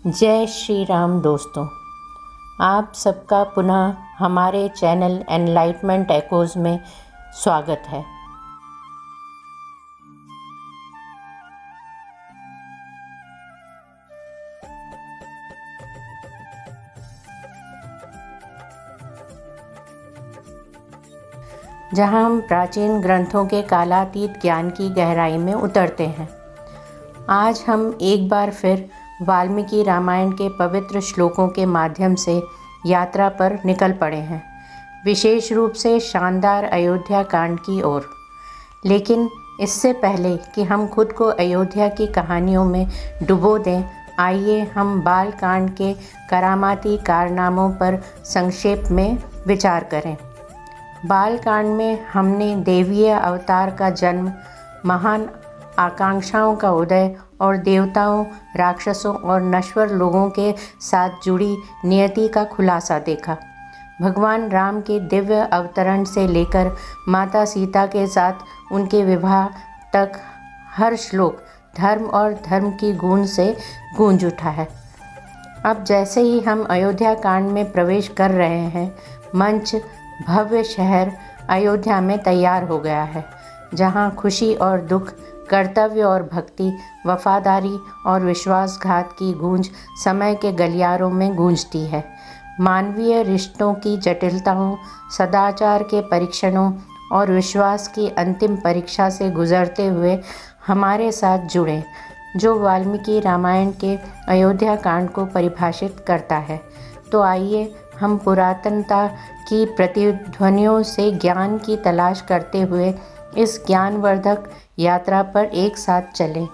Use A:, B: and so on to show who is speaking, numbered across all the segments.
A: जय श्री राम दोस्तों, आप सबका पुनः हमारे चैनल एनलाइटमेंट एकोज़ में स्वागत है। जहां हम प्राचीन ग्रंथों के कालातीत ज्ञान की गहराई में उतरते हैं। आज हम एक बार फिर वाल्मीकि रामायण के पवित्र श्लोकों के माध्यम से यात्रा पर निकल पड़े हैं, विशेष रूप से शानदार अयोध्या कांड की ओर। लेकिन इससे पहले कि हम खुद को अयोध्या की कहानियों में डुबो दें, आइए हम बाल कांड के करामाती कारनामों पर संक्षेप में विचार करें। बाल कांड में हमने देवीय अवतार का जन्म, महान आकांक्षाओं का उदय और देवताओं, राक्षसों और नश्वर लोगों के साथ जुड़ी नियति का खुलासा देखा। भगवान राम के दिव्य अवतरण से लेकर माता सीता के साथ उनके विवाह तक हर श्लोक धर्म और धर्म की गूंज से गूंज उठा है। अब जैसे ही हम अयोध्या कांड में प्रवेश कर रहे हैं, मंच भव्य शहर अयोध्या में तैयार हो गया है, जहां खुशी और दुख, कर्तव्य और भक्ति, वफादारी और विश्वासघात की गूंज समय के गलियारों में गूंजती है। मानवीय रिश्तों की जटिलताओं, सदाचार के परीक्षणों और विश्वास की अंतिम परीक्षा से गुजरते हुए हमारे साथ जुड़े, जो वाल्मीकि रामायण के अयोध्या कांड को परिभाषित करता है। तो आइए हम पुरातनता की प्रतिध्वनियों से ज्ञान की तलाश करते हुए इस ज्ञानवर्धक यात्रा पर एक साथ चलें।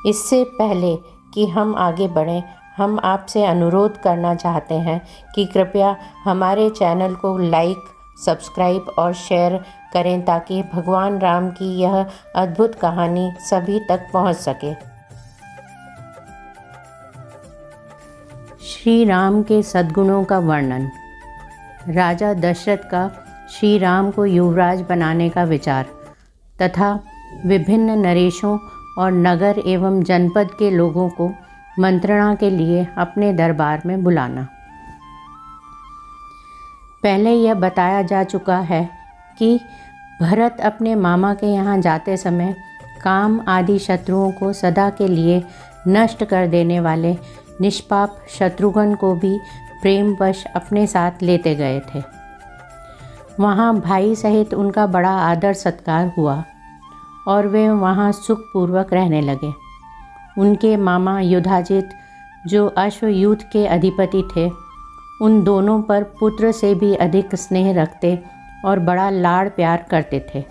A: इससे पहले कि हम आगे बढ़ें, हम आपसे अनुरोध करना चाहते हैं कि कृपया हमारे चैनल को लाइक, सब्सक्राइब और शेयर करें, ताकि भगवान राम की यह अद्भुत कहानी सभी तक पहुंच सके। श्री राम के सद्गुणों का वर्णन। राजा दशरथ का श्री राम को युवराज बनाने का विचार तथा विभिन्न नरेशों और नगर एवं जनपद के लोगों को मंत्रणा के लिए अपने दरबार में बुलाना। पहले यह बताया जा चुका है कि भरत अपने मामा के यहाँ जाते समय काम आदि शत्रुओं को सदा के लिए नष्ट कर देने वाले निष्पाप शत्रुघ्न को भी प्रेमवश अपने साथ लेते गए थे। वहाँ भाई सहित उनका बड़ा आदर सत्कार हुआ और वे वहाँ सुखपूर्वक रहने लगे। उनके मामा युधाजित, जो अश्वयूथ के अधिपति थे, उन दोनों पर पुत्र से भी अधिक स्नेह रखते और बड़ा लाड़ प्यार करते थे।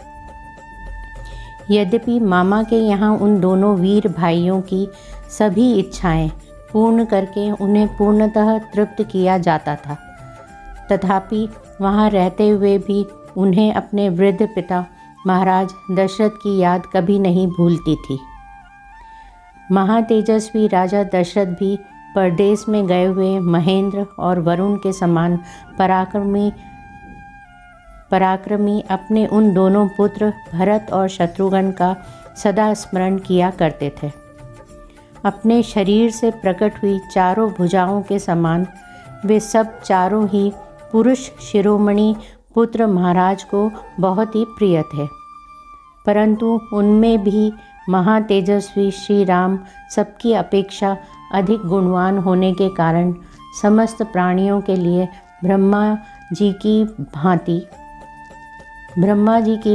A: यद्यपि मामा के यहाँ उन दोनों वीर भाइयों की सभी इच्छाएं पूर्ण करके उन्हें पूर्णतः तृप्त किया जाता था, तथापि वहाँ रहते हुए भी उन्हें अपने वृद्ध पिता महाराज दशरथ की याद कभी नहीं भूलती थी। महातेजस्वी राजा दशरथ भी परदेश में गए हुए महेंद्र और वरुण के समान पराक्रमी अपने उन दोनों पुत्र भरत और शत्रुघ्न का सदा स्मरण किया करते थे। अपने शरीर से प्रकट हुई चारों भुजाओं के समान वे सब चारों ही पुरुष शिरोमणि पुत्र महाराज को बहुत ही प्रिय थे, परंतु उनमें भी महातेजस्वी श्री राम सबकी अपेक्षा अधिक गुणवान होने के कारण समस्त प्राणियों के लिए ब्रह्मा जी की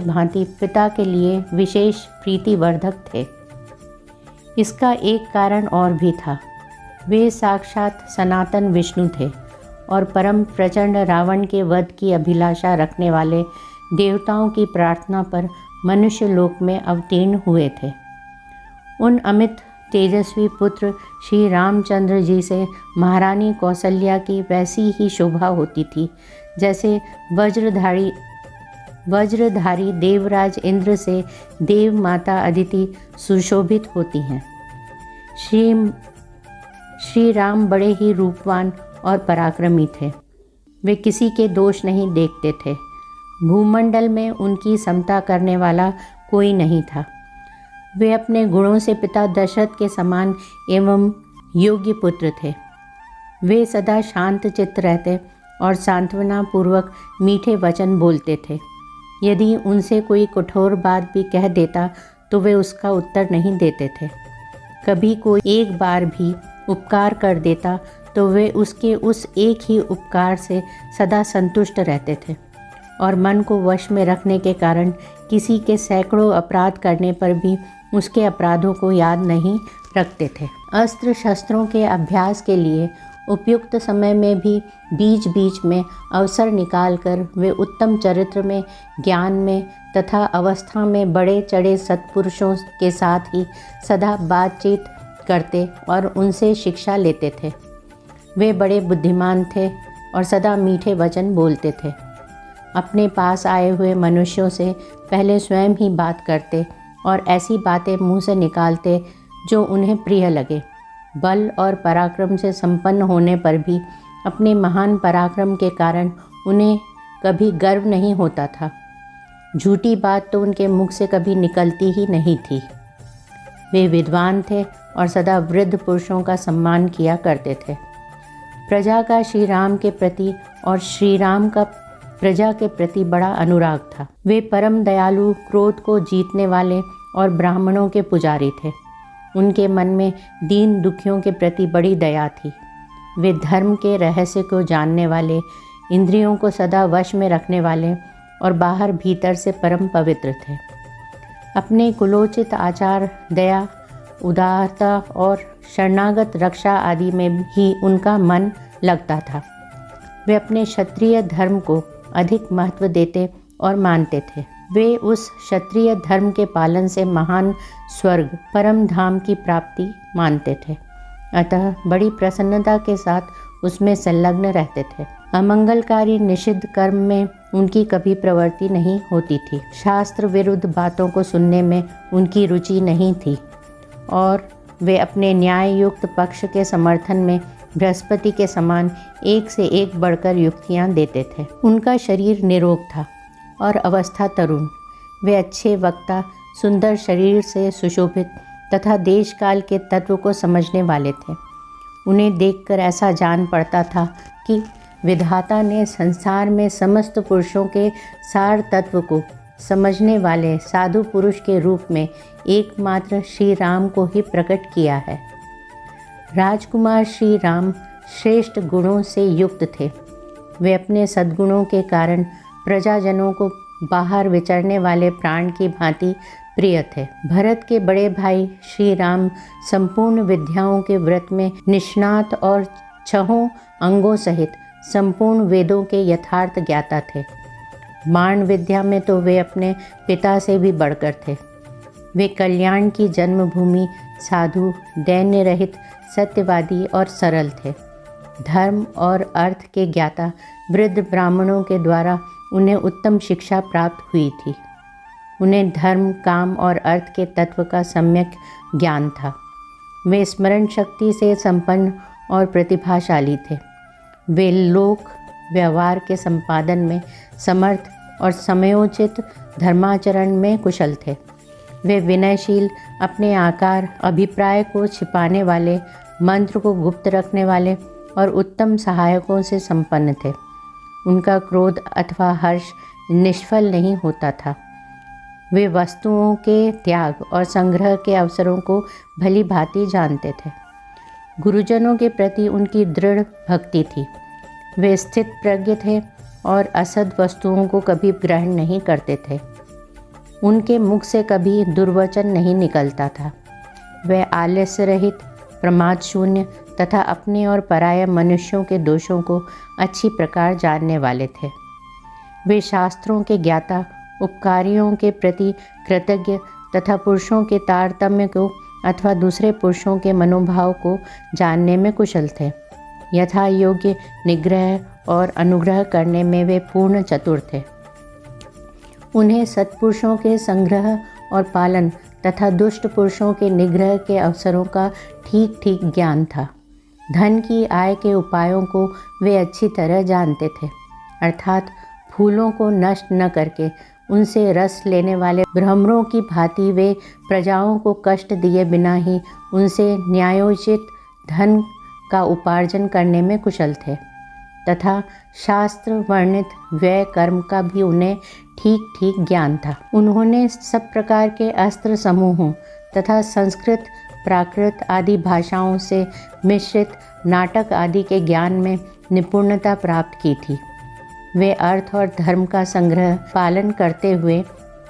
A: भांति पिता के लिए विशेष प्रीतिवर्धक थे। इसका एक कारण और भी था। वे साक्षात सनातन विष्णु थे और परम प्रचंड रावण के वध की अभिलाषा रखने वाले देवताओं की प्रार्थना पर मनुष्य लोक में अवतीर्ण हुए थे। उन अमित तेजस्वी पुत्र श्री रामचंद्र जी से महारानी कौसल्या की वैसी ही शोभा होती थी, जैसे वज्रधारी देवराज इंद्र से देव माता अदिति सुशोभित होती हैं। श्री राम बड़े ही रूपवान और पराक्रमी थे। वे किसी के दोष नहीं देखते थे। भूमंडल में उनकी समता करने वाला कोई नहीं था। वे अपने गुणों से पिता दशरथ के समान एवं योग्य पुत्र थे। वे सदा शांत चित्त रहते और सांत्वना पूर्वक मीठे वचन बोलते थे। यदि उनसे कोई कठोर बात भी कह देता तो वे उसका उत्तर नहीं देते थे। कभी कोई एक बार भी उपकार कर देता तो वे उसके उस एक ही उपकार से सदा संतुष्ट रहते थे और मन को वश में रखने के कारण किसी के सैकड़ों अपराध करने पर भी उसके अपराधों को याद नहीं रखते थे। अस्त्र शस्त्रों के अभ्यास के लिए उपयुक्त समय में भी बीच बीच में अवसर निकालकर वे उत्तम चरित्र में, ज्ञान में तथा अवस्था में बड़े चढ़े सत्पुरुषों के साथ ही सदा बातचीत करते और उनसे शिक्षा लेते थे। वे बड़े बुद्धिमान थे और सदा मीठे वचन बोलते थे। अपने पास आए हुए मनुष्यों से पहले स्वयं ही बात करते और ऐसी बातें मुंह से निकालते जो उन्हें प्रिय लगे। बल और पराक्रम से संपन्न होने पर भी अपने महान पराक्रम के कारण उन्हें कभी गर्व नहीं होता था। झूठी बात तो उनके मुख से कभी निकलती ही नहीं थी। वे विद्वान थे और सदा वृद्ध पुरुषों का सम्मान किया करते थे। प्रजा का श्री राम के प्रति और श्री राम का प्रजा के प्रति बड़ा अनुराग था। वे परम दयालु, क्रोध को जीतने वाले और ब्राह्मणों के पुजारी थे। उनके मन में दीन दुखियों के प्रति बड़ी दया थी। वे धर्म के रहस्य को जानने वाले, इंद्रियों को सदा वश में रखने वाले और बाहर भीतर से परम पवित्र थे। अपने कुलोचित आचार, दया, उदारता और शरणागत रक्षा आदि में ही उनका मन लगता था। वे अपने क्षत्रिय धर्म को अधिक महत्व देते और मानते थे। वे उस क्षत्रिय धर्म के पालन से महान स्वर्ग, परम धाम की प्राप्ति मानते थे। अतः बड़ी प्रसन्नता के साथ उसमें संलग्न रहते थे। अमंगलकारी निषिद्ध कर्म में उनकी कभी प्रवृत्ति नहीं होती थी। शास्त्र विरुद्ध बातों को सुनने में उनकी रुचि नहीं थी और वे अपने न्याय युक्त पक्ष के समर्थन में बृहस्पति के समान एक से एक बढ़कर युक्तियाँ देते थे। उनका शरीर निरोग था और अवस्था तरुण। वे अच्छे वक्ता, सुंदर शरीर से सुशोभित तथा देश काल के तत्व को समझने वाले थे। उन्हें देखकर ऐसा जान पड़ता था कि विधाता ने संसार में समस्त पुरुषों के सार तत्व को समझने वाले साधु पुरुष के रूप में एकमात्र श्री राम को ही प्रकट किया है। राजकुमार श्री राम श्रेष्ठ गुणों से युक्त थे। वे अपने सद्गुणों के कारण प्रजाजनों को बाहर विचरने वाले प्राण की भांति प्रिय थे। भरत के बड़े भाई श्री राम संपूर्ण विद्याओं के व्रत में निष्णात और छहों अंगों सहित संपूर्ण वेदों के यथार्थ ज्ञाता थे। बाण विद्या में तो वे अपने पिता से भी बढ़कर थे। वे कल्याण की जन्मभूमि, साधु, दैन्य रहित, सत्यवादी और सरल थे। धर्म और अर्थ के ज्ञाता वृद्ध ब्राह्मणों के द्वारा उन्हें उत्तम शिक्षा प्राप्त हुई थी। उन्हें धर्म, काम और अर्थ के तत्व का सम्यक ज्ञान था। वे स्मरण शक्ति से संपन्न और प्रतिभाशाली थे। वे लोक व्यवहार के संपादन में समर्थ और समयोचित धर्माचरण में कुशल थे। वे विनयशील, अपने आकार, अभिप्राय को छिपाने वाले, मंत्र को गुप्त रखने वाले और उत्तम सहायकों से संपन्न थे। उनका क्रोध अथवा हर्ष निष्फल नहीं होता था। वे वस्तुओं के त्याग और संग्रह के अवसरों को भली भांति जानते थे। गुरुजनों के प्रति उनकी दृढ़ भक्ति थी। वे स्थित प्रज्ञ थे और असद वस्तुओं को कभी ग्रहण नहीं करते थे। उनके मुख से कभी दुर्वचन नहीं निकलता था। वे आलस्य रहित, प्रमाद शून्य तथा अपने और पराये मनुष्यों के दोषों को अच्छी प्रकार जानने वाले थे। वे शास्त्रों के ज्ञाता, उपकारियों के प्रति कृतज्ञ तथा पुरुषों के तारतम्य को अथवा दूसरे पुरुषों के मनोभाव को जानने में कुशल थे। यथा योग्य निग्रह और अनुग्रह करने में वे पूर्ण चतुर थे। उन्हें सत्पुरुषों के संग्रह और पालन तथा दुष्ट पुरुषों के निग्रह के अवसरों का ठीक ठीक ज्ञान था। धन की आय के उपायों को वे अच्छी तरह जानते थे। अर्थात फूलों को नष्ट न करके उनसे रस लेने वाले भ्रमरों की भांति वे प्रजाओं को कष्ट दिए बिना ही उनसे न्यायोचित धन का उपार्जन करने में कुशल थे तथा शास्त्र वर्णित व्यय कर्म का भी उन्हें ठीक ठीक ज्ञान था। उन्होंने सब प्रकार के अस्त्र समूहों तथा संस्कृत, प्राकृत आदि भाषाओं से मिश्रित नाटक आदि के ज्ञान में निपुणता प्राप्त की थी। वे अर्थ और धर्म का संग्रह पालन करते हुए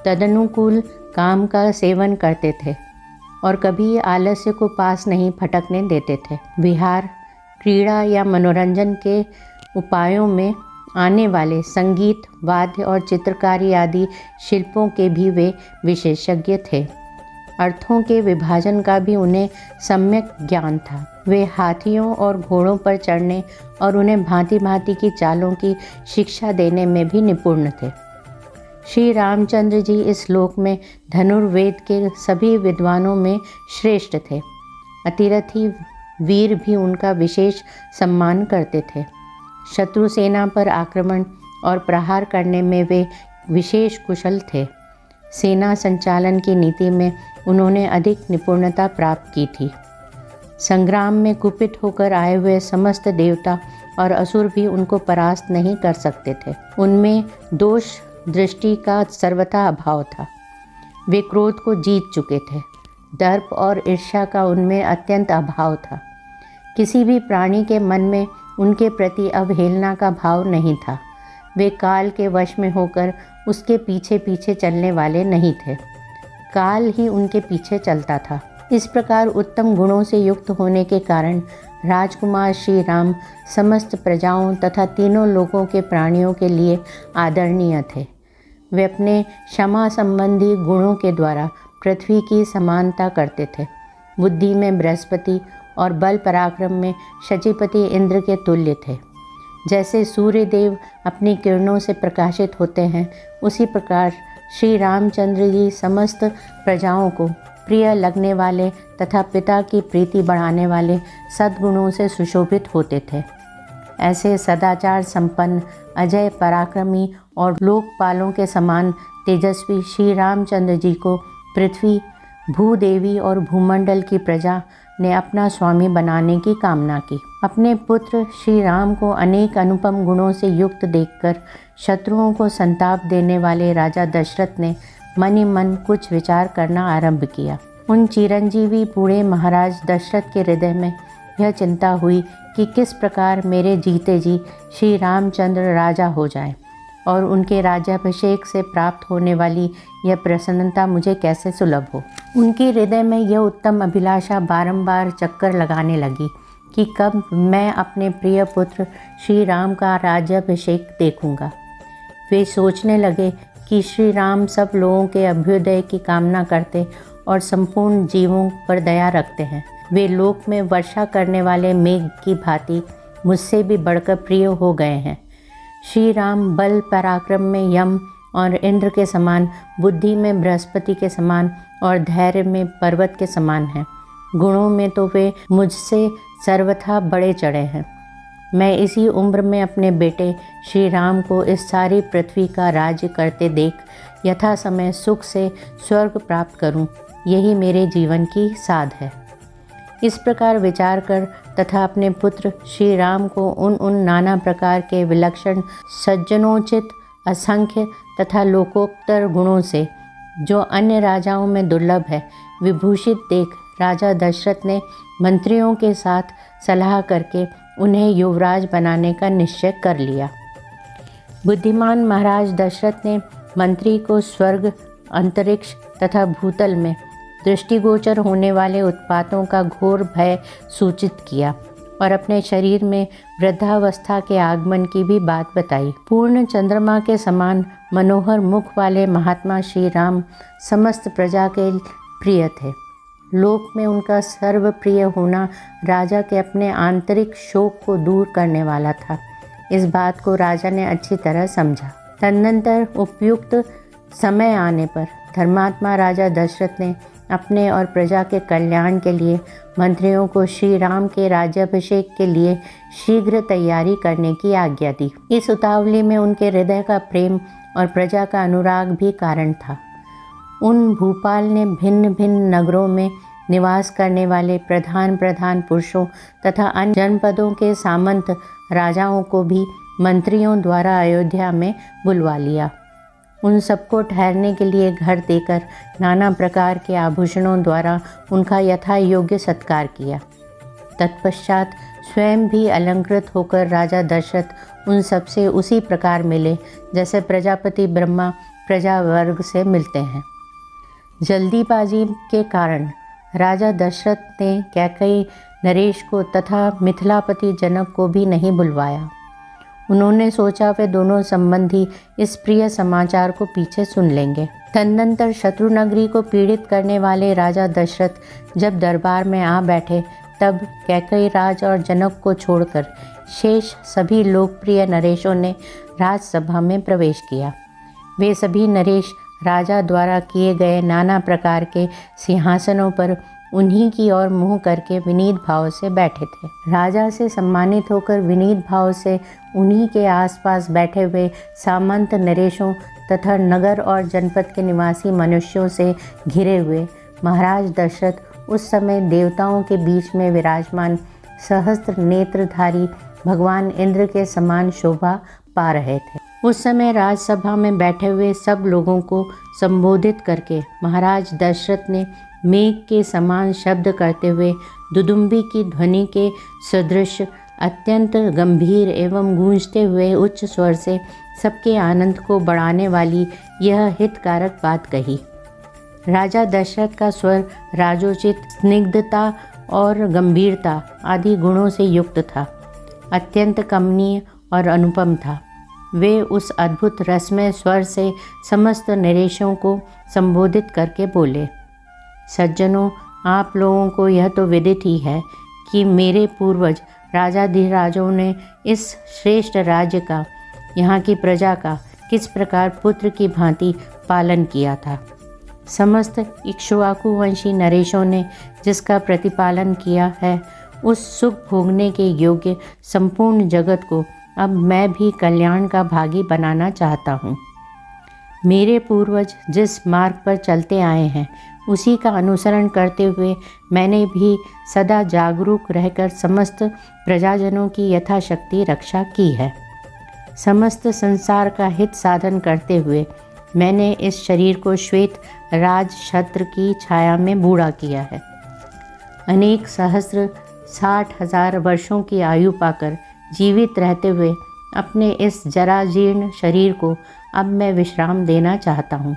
A: तदनुकूल काम का सेवन करते थे और कभी आलस्य को पास नहीं फटकने देते थे। विहार, क्रीड़ा या मनोरंजन के उपायों में आने वाले संगीत, वाद्य और चित्रकारी आदि शिल्पों के भी वे विशेषज्ञ थे। अर्थों के विभाजन का भी उन्हें सम्यक ज्ञान था। वे हाथियों और घोड़ों पर चढ़ने और उन्हें भांति भांति की चालों की शिक्षा देने में भी निपुण थे। श्री रामचंद्र जी इस लोक में धनुर्वेद के सभी विद्वानों में श्रेष्ठ थे। अतिरथी वीर भी उनका विशेष सम्मान करते थे। शत्रु सेना पर आक्रमण और प्रहार करने में वे विशेष कुशल थे। सेना संचालन की नीति में उन्होंने अधिक निपुणता प्राप्त की थी। संग्राम में कुपित होकर आए हुए समस्त देवता और असुर भी उनको परास्त नहीं कर सकते थे। उनमें दोष दृष्टि का सर्वथा अभाव था। वे क्रोध को जीत चुके थे। दर्प और ईर्ष्या का उनमें अत्यंत अभाव था। किसी भी प्राणी के मन में उनके प्रति अवहेलना का भाव नहीं था। वे काल के वश में होकर उसके पीछे पीछे चलने वाले नहीं थे। काल ही उनके पीछे चलता था। इस प्रकार उत्तम गुणों से युक्त होने के कारण राजकुमार श्री राम समस्त प्रजाओं तथा तीनों लोकों के प्राणियों के लिए आदरणीय थे। वे अपने क्षमा संबंधी गुणों के द्वारा पृथ्वी की समानता करते थे। बुद्धि में बृहस्पति और बल पराक्रम में शचीपति इंद्र के तुल्य थे। जैसे सूर्य देव अपनी किरणों से प्रकाशित होते हैं, उसी प्रकार श्री रामचंद्र जी समस्त प्रजाओं को प्रिय लगने वाले तथा पिता की प्रीति बढ़ाने वाले सद्गुणों से सुशोभित होते थे। ऐसे सदाचार संपन्न, अजय, पराक्रमी और लोकपालों के समान तेजस्वी श्री रामचंद्र जी को पृथ्वी, भूदेवी और भूमंडल की प्रजा ने अपना स्वामी बनाने की कामना की। अपने पुत्र श्री राम को अनेक अनुपम गुणों से युक्त देखकर शत्रुओं को संताप देने वाले राजा दशरथ ने मन ही मन कुछ विचार करना आरंभ किया। उन चिरंजीवी बूढ़े महाराज दशरथ के हृदय में यह चिंता हुई कि किस प्रकार मेरे जीते जी श्री रामचंद्र राजा हो जाएं और उनके राज्याभिषेक से प्राप्त होने वाली यह प्रसन्नता मुझे कैसे सुलभ हो। उनके हृदय में यह उत्तम अभिलाषा बारंबार चक्कर लगाने लगी कि कब मैं अपने प्रिय पुत्र श्री राम का राज्याभिषेक देखूंगा। वे सोचने लगे कि श्री राम सब लोगों के अभ्युदय की कामना करते और संपूर्ण जीवों पर दया रखते हैं। वे लोक में वर्षा करने वाले मेघ की भांति मुझसे भी बढ़कर प्रिय हो गए हैं। श्री राम बल पराक्रम में यम और इंद्र के समान, बुद्धि में बृहस्पति के समान और धैर्य में पर्वत के समान हैं। गुणों में तो वे मुझसे सर्वथा बड़े चढ़े हैं। मैं इसी उम्र में अपने बेटे श्री राम को इस सारी पृथ्वी का राज्य करते देख यथा समय सुख से स्वर्ग प्राप्त करूं, यही मेरे जीवन की साध है। इस प्रकार विचार कर तथा अपने पुत्र श्री राम को उन नाना प्रकार के विलक्षण, सज्जनोचित, असंख्य तथा लोकोत्तर गुणों से, जो अन्य राजाओं में दुर्लभ है, विभूषित देख राजा दशरथ ने मंत्रियों के साथ सलाह करके उन्हें युवराज बनाने का निश्चय कर लिया। बुद्धिमान महाराज दशरथ ने मंत्री को स्वर्ग, अंतरिक्ष तथा भूतल में दृष्टिगोचर होने वाले उत्पातों का घोर भय सूचित किया और अपने शरीर में वृद्धावस्था के आगमन की भी बात बताई। पूर्ण चंद्रमा के समान मनोहर मुख वाले महात्मा श्री राम समस्त प्रजा के प्रिय थे। लोक में उनका सर्वप्रिय होना राजा के अपने आंतरिक शोक को दूर करने वाला था। इस बात को राजा ने अच्छी तरह समझा। तदनंतर उपयुक्त समय आने पर धर्मात्मा राजा दशरथ ने अपने और प्रजा के कल्याण के लिए मंत्रियों को श्री राम के राज्याभिषेक के लिए शीघ्र तैयारी करने की आज्ञा दी। इस उतावली में उनके हृदय का प्रेम और प्रजा का अनुराग भी कारण था। उन भूपाल ने भिन्न भिन्न नगरों में निवास करने वाले प्रधान पुरुषों तथा अन्य जनपदों के सामंत राजाओं को भी मंत्रियों द्वारा अयोध्या में बुलवा लिया। उन सबको ठहरने के लिए घर देकर नाना प्रकार के आभूषणों द्वारा उनका यथा योग्य सत्कार किया। तत्पश्चात स्वयं भी अलंकृत होकर राजा दशरथ उन सबसे उसी प्रकार मिले जैसे प्रजापति ब्रह्मा प्रजा वर्ग से मिलते हैं। जल्दीबाजी के कारण राजा दशरथ ने कैकेयी नरेश को तथा मिथिलापति जनक को भी नहीं बुलवाया। उन्होंने सोचा वे दोनों संबंधी इस प्रिय समाचार को पीछे सुन लेंगे। तदनंतर शत्रुनगरी को पीड़ित करने वाले राजा दशरथ जब दरबार में आ बैठे तब कैकेयी राज और जनक को छोड़कर शेष सभी लोकप्रिय नरेशों ने राजसभा में प्रवेश किया। वे सभी नरेश राजा द्वारा किए गए नाना प्रकार के सिंहासनों पर उन्हीं की ओर मुँह करके विनीत भाव से बैठे थे। राजा से सम्मानित होकर विनीत भाव से उन्हीं के आसपास बैठे हुए सामंत नरेशों तथा नगर और जनपद के निवासी मनुष्यों से घिरे हुए महाराज दशरथ उस समय देवताओं के बीच में विराजमान सहस्त्र नेत्रधारी भगवान इंद्र के समान शोभा पा रहे थे। उस समय राजसभा में बैठे हुए सब लोगों को संबोधित करके महाराज दशरथ ने मेघ के समान शब्द करते हुए दुदुम्बी की ध्वनि के सदृश अत्यंत गंभीर एवं गूंजते हुए उच्च स्वर से सबके आनंद को बढ़ाने वाली यह हितकारक बात कही। राजा दशरथ का स्वर राजोचित, स्निग्धता और गंभीरता आदि गुणों से युक्त था, अत्यंत कमनीय और अनुपम था। वे उस अद्भुत रसमय स्वर से समस्त नरेशों को संबोधित करके बोले, सज्जनों, आप लोगों को यह तो विदित ही है कि मेरे पूर्वज राजाधिराजों ने इस श्रेष्ठ राज्य का, यहाँ की प्रजा का किस प्रकार पुत्र की भांति पालन किया था। समस्त इक्ष्वाकु वंशी नरेशों ने जिसका प्रतिपालन किया है, उस सुख भोगने के योग्य संपूर्ण जगत को अब मैं भी कल्याण का भागी बनाना चाहता हूँ। मेरे पूर्वज जिस मार्ग पर चलते आए हैं उसी का अनुसरण करते हुए मैंने भी सदा जागरूक रहकर समस्त प्रजाजनों की यथाशक्ति रक्षा की है। समस्त संसार का हित साधन करते हुए मैंने इस शरीर को श्वेत राज छत्र की छाया में बूढ़ा किया है। अनेक सहस्र 60,000 वर्षों की आयु पाकर जीवित रहते हुए अपने इस जराजीर्ण शरीर को अब मैं विश्राम देना चाहता हूँ।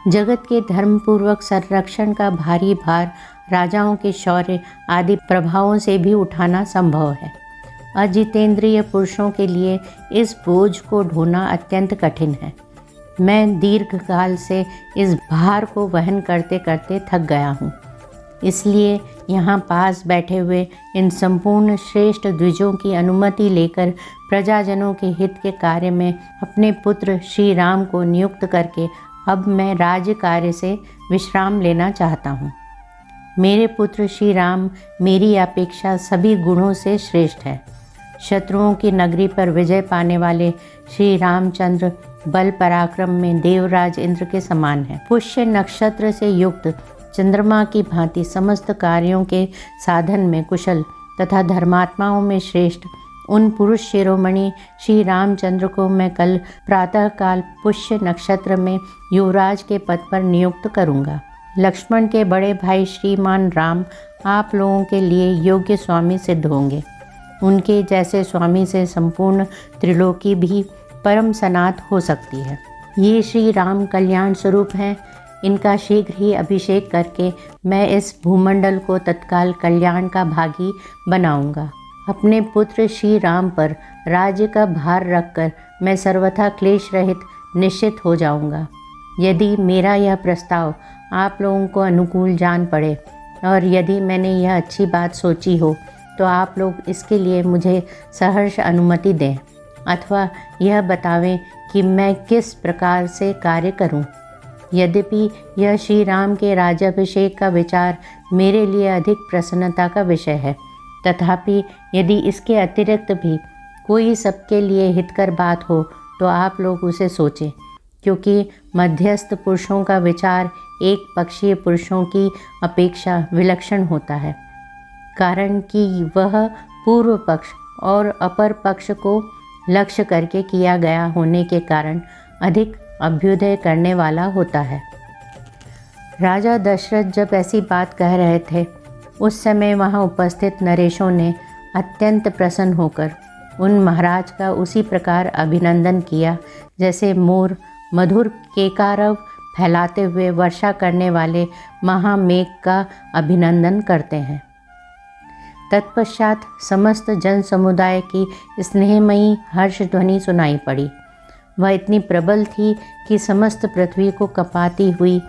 A: जगत के धर्मपूर्वक संरक्षण का भारी भार राजाओं के शौर्य आदि प्रभावों से भी उठाना संभव है। अजितेंद्रिय पुरुषों के लिए इस बोझ को ढोना अत्यंत कठिन है। मैं दीर्घ काल से इस भार को वहन करते करते थक गया हूँ। इसलिए यहाँ पास बैठे हुए इन संपूर्ण श्रेष्ठ द्विजों की अनुमति लेकर प्रजाजनों के हित के कार्य में अपने पुत्र श्री राम को नियुक्त करके अब मैं राज्य कार्य से विश्राम लेना चाहता हूँ। मेरे पुत्र श्री राम मेरी अपेक्षा सभी गुणों से श्रेष्ठ है। शत्रुओं की नगरी पर विजय पाने वाले श्री रामचंद्र बल पराक्रम में देवराज इंद्र के समान है। पुष्य नक्षत्र से युक्त चंद्रमा की भांति समस्त कार्यों के साधन में कुशल तथा धर्मात्माओं में श्रेष्ठ उन पुरुष शिरोमणि श्री रामचंद्र को मैं कल प्रातःकाल पुष्य नक्षत्र में युवराज के पद पर नियुक्त करूँगा। लक्ष्मण के बड़े भाई श्रीमान राम आप लोगों के लिए योग्य स्वामी सिद्ध होंगे। उनके जैसे स्वामी से संपूर्ण त्रिलोकी भी परम सनात हो सकती है। ये श्री राम कल्याण स्वरूप हैं। इनका शीघ्र ही अभिषेक करके मैं इस भूमंडल को तत्काल कल्याण का भागी बनाऊंगा। अपने पुत्र श्री राम पर राज्य का भार रखकर मैं सर्वथा क्लेश रहित निश्चित हो जाऊंगा। यदि मेरा यह प्रस्ताव आप लोगों को अनुकूल जान पड़े और यदि मैंने यह अच्छी बात सोची हो तो आप लोग इसके लिए मुझे सहर्ष अनुमति दें अथवा यह बतावें कि मैं किस प्रकार से कार्य करूं। यद्यपि यह श्री राम के राज्याभिषेक का विचार मेरे लिए अधिक प्रसन्नता का विषय है, तथापि यदि इसके अतिरिक्त भी कोई सबके लिए हितकर बात हो तो आप लोग उसे सोचें, क्योंकि मध्यस्थ पुरुषों का विचार एक पक्षीय पुरुषों की अपेक्षा विलक्षण होता है, कारण कि वह पूर्व पक्ष और अपर पक्ष को लक्ष्य करके किया गया होने के कारण अधिक अभ्युदय करने वाला होता है। राजा दशरथ जब ऐसी बात कह रहे थे, उस समय वहाँ उपस्थित नरेशों ने अत्यंत प्रसन्न होकर उन महाराज का उसी प्रकार अभिनंदन किया जैसे मोर मधुर केकारव फैलाते हुए वर्षा करने वाले महामेघ का अभिनंदन करते हैं। तत्पश्चात समस्त जन समुदाय की स्नेहमयी हर्ष ध्वनि सुनाई पड़ी। वह इतनी प्रबल थी कि समस्त पृथ्वी को कँपाती हुई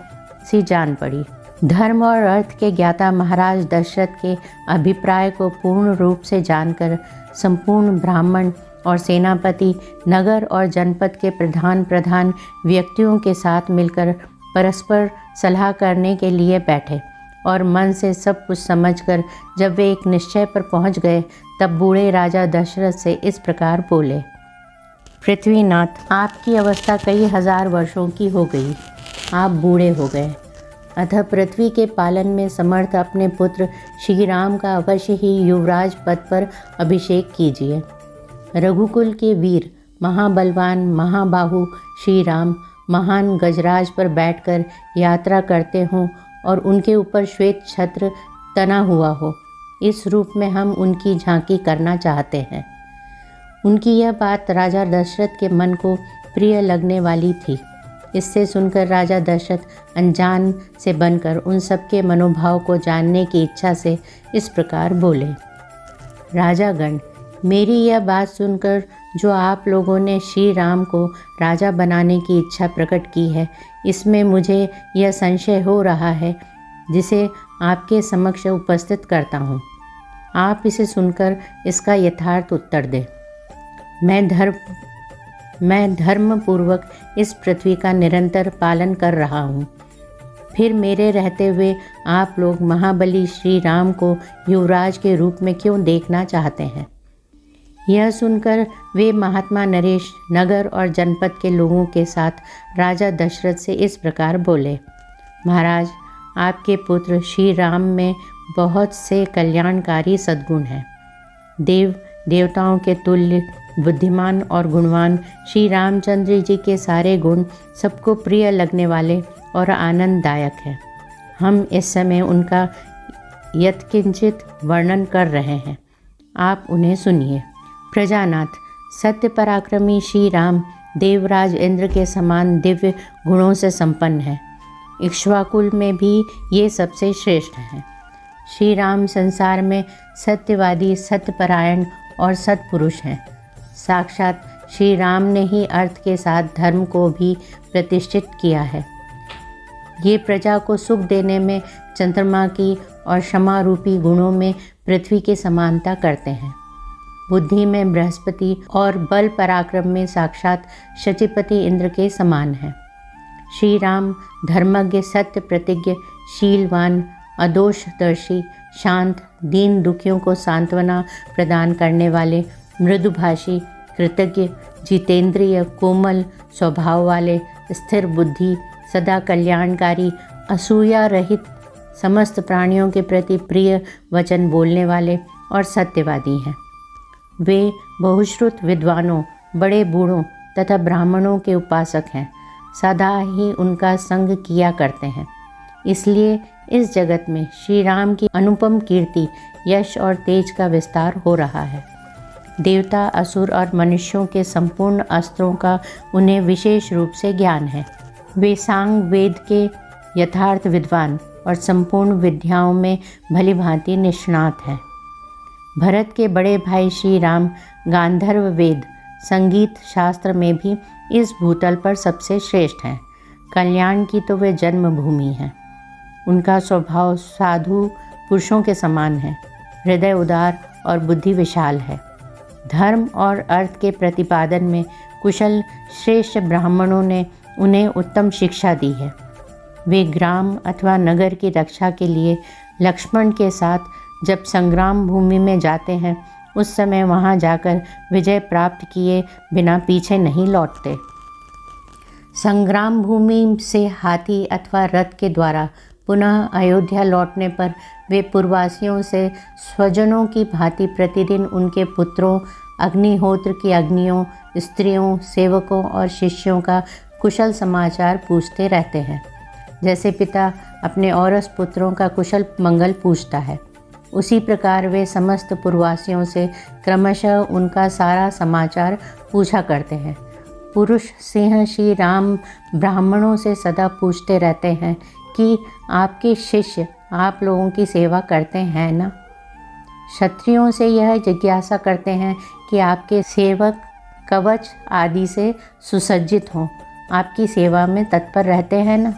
A: सी जान पड़ी। धर्म और अर्थ के ज्ञाता महाराज दशरथ के अभिप्राय को पूर्ण रूप से जानकर संपूर्ण ब्राह्मण और सेनापति नगर और जनपद के प्रधान व्यक्तियों के साथ मिलकर परस्पर सलाह करने के लिए बैठे और मन से सब कुछ समझकर जब वे एक निश्चय पर पहुंच गए, तब बूढ़े राजा दशरथ से इस प्रकार बोले। पृथ्वीनाथ, आपकी अवस्था कई हजार वर्षों की हो गई, आप बूढ़े हो गए, अतः पृथ्वी के पालन में समर्थ अपने पुत्र श्री राम का अवश्य ही युवराज पद पर अभिषेक कीजिए। रघुकुल के वीर महाबलवान महाबाहु श्री राम महान गजराज पर बैठकर यात्रा करते हों और उनके ऊपर श्वेत छत्र तना हुआ हो, इस रूप में हम उनकी झांकी करना चाहते हैं। उनकी यह बात राजा दशरथ के मन को प्रिय लगने वाली थी। इससे सुनकर राजा दशरथ अनजान से बनकर उन सबके मनोभाव को जानने की इच्छा से इस प्रकार बोले। राजागण, मेरी यह बात सुनकर जो आप लोगों ने श्री राम को राजा बनाने की इच्छा प्रकट की है, इसमें मुझे यह संशय हो रहा है, जिसे आपके समक्ष उपस्थित करता हूँ। आप इसे सुनकर इसका यथार्थ उत्तर दें। मैं धर्म पूर्वक इस पृथ्वी का निरंतर पालन कर रहा हूँ। फिर मेरे रहते हुए आप लोग महाबली श्री राम को युवराज के रूप में क्यों देखना चाहते हैं? यह सुनकर वे महात्मा नरेश नगर और जनपद के लोगों के साथ राजा दशरथ से इस प्रकार बोले। महाराज, आपके पुत्र श्री राम में बहुत से कल्याणकारी सद्गुण हैं। देवताओं के तुल्य बुद्धिमान और गुणवान श्री रामचंद्र जी के सारे गुण सबको प्रिय लगने वाले और आनंददायक हैं। हम इस समय उनका यत्किंचित वर्णन कर रहे हैं, आप उन्हें सुनिए। प्रजानाथ, सत्य पराक्रमी श्री राम देवराज इंद्र के समान दिव्य गुणों से संपन्न है। इक्ष्वाकुल में भी ये सबसे श्रेष्ठ हैं। श्री राम संसार में सत्यवादी, सत्यपरायण और सत्पुरुष हैं। साक्षात श्री राम ने ही अर्थ के साथ धर्म को भी प्रतिष्ठित किया है। ये प्रजा को सुख देने में चंद्रमा की और क्षमा रूपी गुणों में पृथ्वी की समानता करते हैं। बुद्धि में बृहस्पति और बल पराक्रम में साक्षात शचीपति इंद्र के समान है। श्री राम धर्मज्ञ, सत्य प्रतिज्ञ, शीलवान, अदोषदर्शी, शांत, दीन दुखियों को सांत्वना प्रदान करने वाले, मृदुभाषी, कृतज्ञ, जितेंद्रिय, कोमल स्वभाव वाले, स्थिर बुद्धि, सदा कल्याणकारी, असूया रहित, समस्त प्राणियों के प्रति प्रिय वचन बोलने वाले और सत्यवादी हैं। वे बहुश्रुत विद्वानों, बड़े बूढ़ों तथा ब्राह्मणों के उपासक हैं। सदा ही उनका संग किया करते हैं। इसलिए इस जगत में श्री राम की अनुपम कीर्ति, यश और तेज का विस्तार हो रहा है। देवता, असुर और मनुष्यों के संपूर्ण अस्त्रों का उन्हें विशेष रूप से ज्ञान है। वे सांग वेद के यथार्थ विद्वान और संपूर्ण विद्याओं में भली भांति निष्णात हैं। भरत के बड़े भाई श्री राम गांधर्व वेद, संगीत शास्त्र में भी इस भूतल पर सबसे श्रेष्ठ हैं। कल्याण की तो वे जन्मभूमि हैं। उनका स्वभाव साधु पुरुषों के समान है। हृदय उदार और बुद्धि विशाल है। धर्म और अर्थ के प्रतिपादन में कुशल श्रेष्ठ ब्राह्मणों ने उन्हें उत्तम शिक्षा दी है। वे ग्राम अथवा नगर की रक्षा के लिए लक्ष्मण के साथ जब संग्राम भूमि में जाते हैं, उस समय वहां जाकर विजय प्राप्त किए बिना पीछे नहीं लौटते। संग्राम भूमि से हाथी अथवा रथ के द्वारा पुनः अयोध्या लौटने पर वे पूर्ववासियों से स्वजनों की भांति प्रतिदिन उनके पुत्रों, अग्निहोत्र की अग्नियों, स्त्रियों, सेवकों और शिष्यों का कुशल समाचार पूछते रहते हैं। जैसे पिता अपने औरस पुत्रों का कुशल मंगल पूछता है, उसी प्रकार वे समस्त पूर्ववासियों से क्रमशः उनका सारा समाचार पूछा करते हैं। पुरुष सिंह श्री राम ब्राह्मणों से सदा पूछते रहते हैं कि आपके शिष्य आप लोगों की सेवा करते हैं ना। क्षत्रियों से यह जिज्ञासा करते हैं कि आपके सेवक कवच आदि से सुसज्जित हों, आपकी सेवा में तत्पर रहते हैं ना।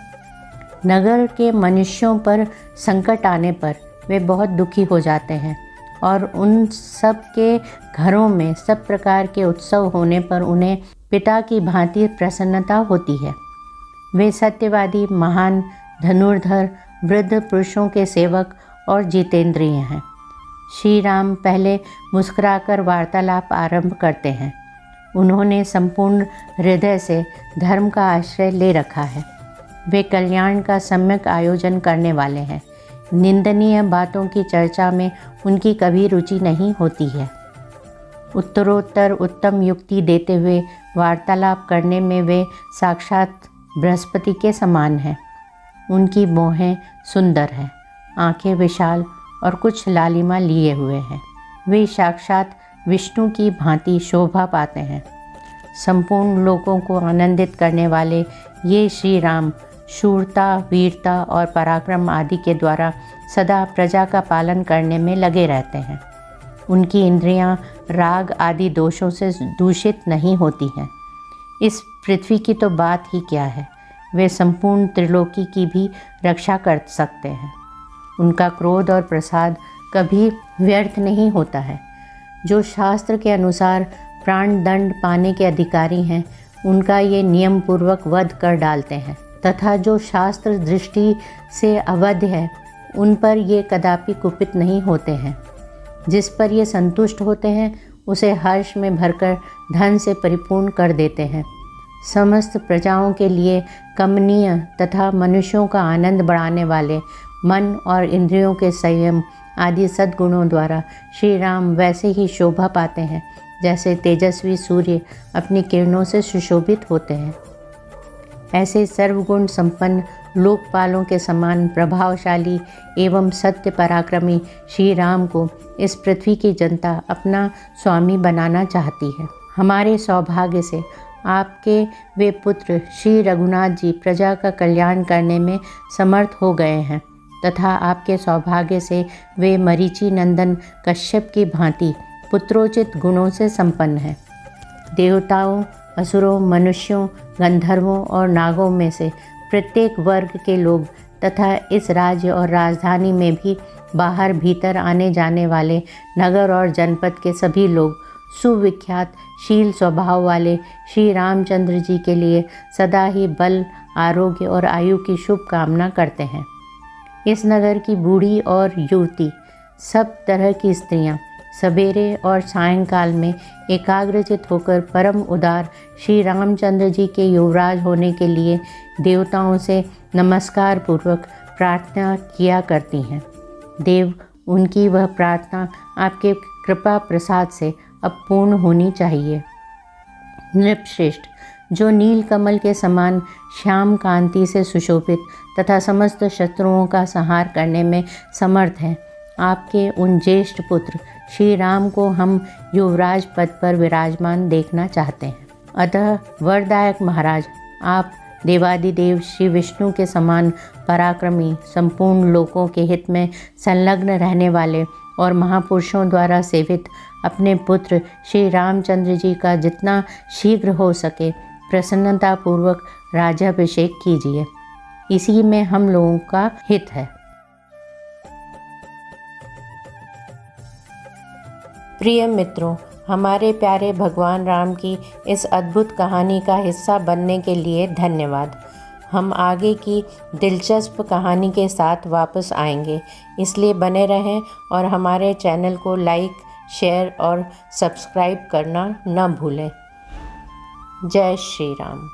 A: नगर के मनुष्यों पर संकट आने पर वे बहुत दुखी हो जाते हैं और उन सब के घरों में सब प्रकार के उत्सव होने पर उन्हें पिता की भांति प्रसन्नता होती है। वे सत्यवादी, महान, धनुर्धर, वृद्ध पुरुषों के सेवक और जितेंद्रिय हैं। श्री राम पहले मुस्कुराकर वार्तालाप आरंभ करते हैं। उन्होंने संपूर्ण हृदय से धर्म का आश्रय ले रखा है। वे कल्याण का सम्यक आयोजन करने वाले हैं। निंदनीय बातों की चर्चा में उनकी कभी रुचि नहीं होती है। उत्तरोत्तर उत्तम युक्ति देते हुए वार्तालाप करने में वे साक्षात बृहस्पति के समान हैं। उनकी भौहें सुंदर हैं, आंखें विशाल और कुछ लालिमा लिए हुए हैं। वे साक्षात विष्णु की भांति शोभा पाते हैं। संपूर्ण लोगों को आनंदित करने वाले ये श्री राम शूरता, वीरता और पराक्रम आदि के द्वारा सदा प्रजा का पालन करने में लगे रहते हैं। उनकी इंद्रियां राग आदि दोषों से दूषित नहीं होती हैं। इस पृथ्वी की तो बात ही क्या है, वे संपूर्ण त्रिलोकी की भी रक्षा कर सकते हैं। उनका क्रोध और प्रसाद कभी व्यर्थ नहीं होता है। जो शास्त्र के अनुसार प्राण दंड पाने के अधिकारी हैं, उनका ये नियम पूर्वक वध कर डालते हैं, तथा जो शास्त्र दृष्टि से अवध्य है, उन पर ये कदापि कुपित नहीं होते हैं। जिस पर ये संतुष्ट होते हैं, उसे हर्ष में भरकर धन से परिपूर्ण कर देते हैं। समस्त प्रजाओं के लिए कमनीय तथा मनुष्यों का आनंद बढ़ाने वाले मन और इंद्रियों के संयम आदि सद्गुणों द्वारा श्री राम वैसे ही शोभा पाते हैं जैसे तेजस्वी सूर्य अपनी किरणों से सुशोभित होते हैं। ऐसे सर्वगुण संपन्न लोकपालों के समान प्रभावशाली एवं सत्य पराक्रमी श्री राम को इस पृथ्वी की जनता अपना स्वामी बनाना चाहती है। हमारे सौभाग्य से आपके वे पुत्र श्री रघुनाथ जी प्रजा का कल्याण करने में समर्थ हो गए हैं, तथा आपके सौभाग्य से वे मरीचि नंदन कश्यप की भांति पुत्रोचित गुणों से संपन्न हैं। देवताओं, असुरों, मनुष्यों, गंधर्वों और नागों में से प्रत्येक वर्ग के लोग तथा इस राज्य और राजधानी में भी बाहर भीतर आने जाने वाले नगर और जनपद के सभी लोग सुविख्यात शील स्वभाव वाले श्री रामचंद्र जी के लिए सदा ही बल, आरोग्य और आयु की शुभ कामना करते हैं। इस नगर की बूढ़ी और युवती, सब तरह की स्त्रियां सवेरे और सायंकाल में एकाग्रचित होकर परम उदार श्री रामचंद्र जी के युवराज होने के लिए देवताओं से नमस्कार पूर्वक प्रार्थना किया करती हैं। देव, उनकी वह प्रार्थना आपके कृपा प्रसाद से अब पूर्ण होनी चाहिए। नृपश्रेष्ठ, जो नील कमल के समान श्याम कांति से सुशोभित तथा समस्त शत्रुओं का संहार करने में समर्थ हैं, आपके उन ज्येष्ठ पुत्र श्री राम को हम युवराज पद पर विराजमान देखना चाहते हैं। अतः वरदायक महाराज, आप देवादिदेव श्री विष्णु के समान पराक्रमी, संपूर्ण लोकों के हित में संलग्न रहने वाले और महापुरुषों द्वारा सेवित अपने पुत्र श्री रामचंद्र जी का जितना शीघ्र हो सके प्रसन्नतापूर्वक राज्याभिषेक कीजिए। इसी में हम लोगों का हित है। प्रिय मित्रों, हमारे प्यारे भगवान राम की इस अद्भुत कहानी का हिस्सा बनने के लिए धन्यवाद। हम आगे की दिलचस्प कहानी के साथ वापस आएंगे, इसलिए बने रहें और हमारे चैनल को लाइक, शेयर और सब्सक्राइब करना न भूलें। जय श्री राम।